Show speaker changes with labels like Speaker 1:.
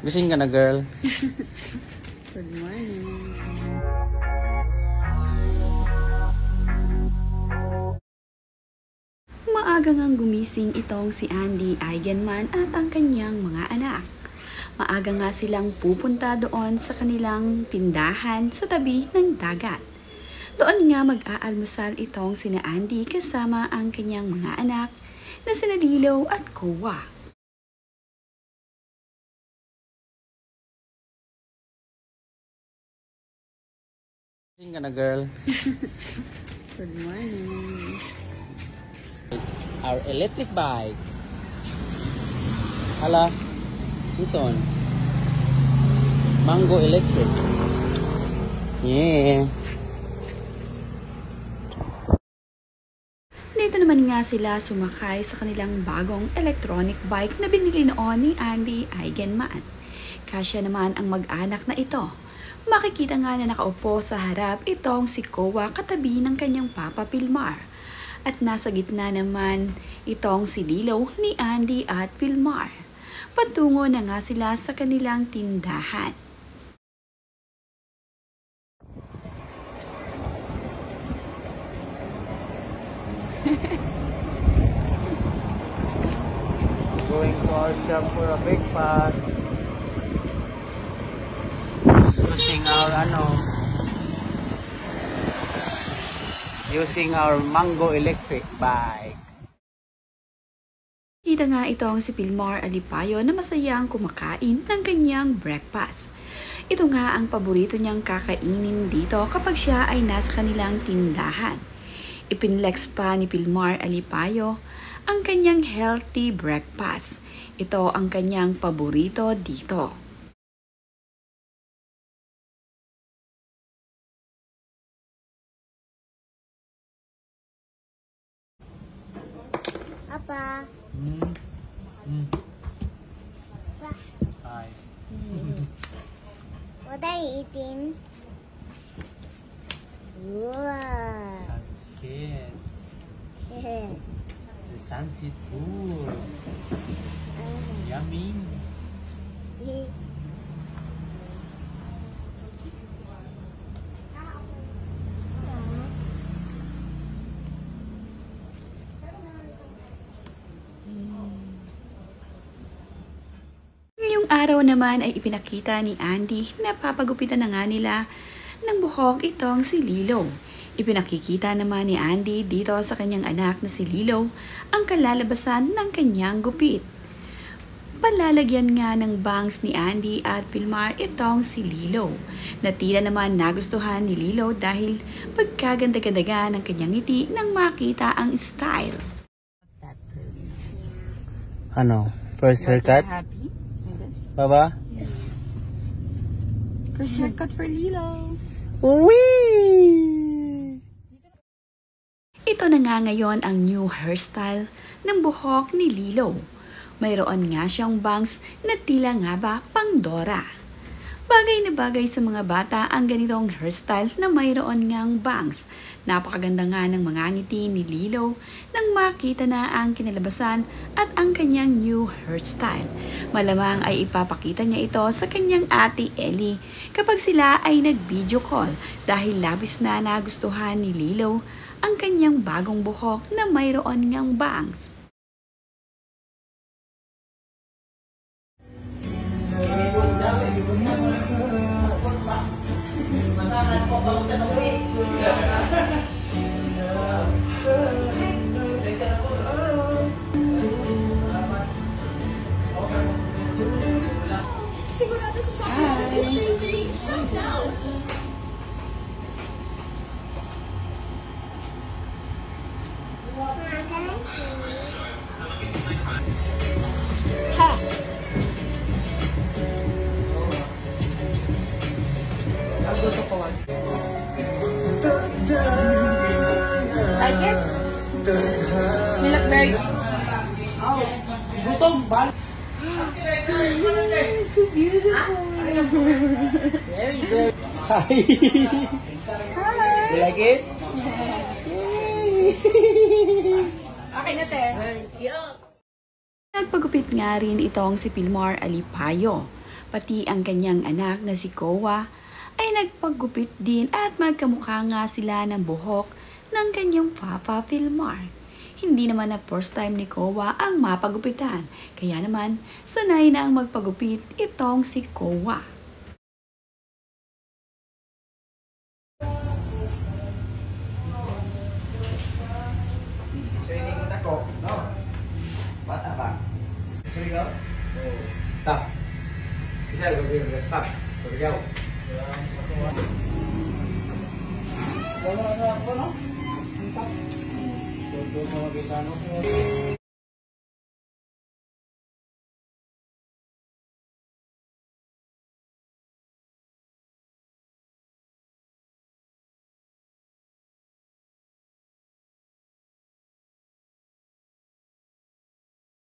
Speaker 1: Gising ka na, girl.
Speaker 2: Good morning. Maaga ngang gumising itong si Andy Eigenman at ang kanyang mga anak. Maaga nga silang pupunta doon sa kanilang tindahan sa tabi ng dagat. Doon nga mag-aalmusal itong sina Andy kasama ang kanyang mga anak na sina Lilo at Kowa.
Speaker 1: Gising ka na, girl.
Speaker 2: Good morning.
Speaker 1: Our electric bike. Hala, ito. Mango electric. Yeah.
Speaker 2: Dito naman nga sila sumakay sa kanilang bagong electronic bike na binili noon ni Andy Eigenman. Kasya naman ang mag-anak na ito. Makikita nga na nakaupo sa harap itong si Kowa katabi ng kanyang papa Pilmar. At nasa gitna naman itong si Lilo ni Andy at Pilmar. Patungo na nga sila sa kanilang tindahan.
Speaker 1: Going to our shop for a breakfast. Using our Mango electric bike.
Speaker 2: Kita nga itong si Pilmar Alipayo na masayang kumakain ng kanyang breakfast. Ito nga ang paborito niyang kakainin dito kapag siya ay nasa kanilang tindahan. Ipinlex pa ni Pilmar Alipayo ang kanyang healthy breakfast. Ito ang kanyang paborito dito.
Speaker 3: Papa.
Speaker 1: Hi.
Speaker 3: What are you eating? Wow.
Speaker 1: Sunset. The sunset food. Yummy.
Speaker 2: Ngayong araw naman ay ipinakita ni Andy na papagupitan na nga nila ng buhok itong si Lilo. Ipinakikita naman ni Andy dito sa kanyang anak na si Lilo ang kalalabasan ng kanyang gupit. Palalagyan nga ng bangs ni Andy at Pilmar itong si Lilo, na tila naman nagustuhan ni Lilo dahil pagkaganda-ganda ng kanyang ngiti nang makita ang style.
Speaker 1: Ano? First haircut?
Speaker 2: Happy?
Speaker 1: Baba?
Speaker 2: First haircut for Lilo.
Speaker 1: Wee!
Speaker 2: Ito na nga ngayon ang new hairstyle ng buhok ni Lilo. Mayroon nga siyang bangs na tila nga ba pang Dora. Bagay na bagay sa mga bata ang ganitong hairstyle na mayroon ngang bangs. Napakaganda nga ng mga ngiti ni Lilo nang makita na ang kinalabasan at ang kanyang new hairstyle. Malamang ay ipapakita niya ito sa kanyang ate Ellie kapag sila ay nag-video call dahil labis na nagustuhan ni Lilo ang kanyang bagong buhok na mayroon ngang bangs.
Speaker 4: Sigurado sa shopping is free. Shop now!
Speaker 5: Like it? You look very... Gutom ba?
Speaker 2: So beautiful.
Speaker 5: Very good.
Speaker 1: Hi! You like it?
Speaker 5: Akin na, te. Very cute.
Speaker 2: Nagpagupit nga rin itong si Pilmar Alipayo. Pati ang kanyang anak na si Kowa ay nagpagupit din at magkamukha nga sila ng buhok ng kanyang papa Pilmar. Hindi naman na first time ni Kowa ang mapagupitan, kaya naman sanay na ang magpagupit itong si Kowa.
Speaker 6: Swimming mo na ko, no? Bata ba? Swimming ka? Oo. Stop. Isa, gawin mo. Stop. Pagyaw. Gawin mo na sa ako, no? Stop. Doon mo makita, no?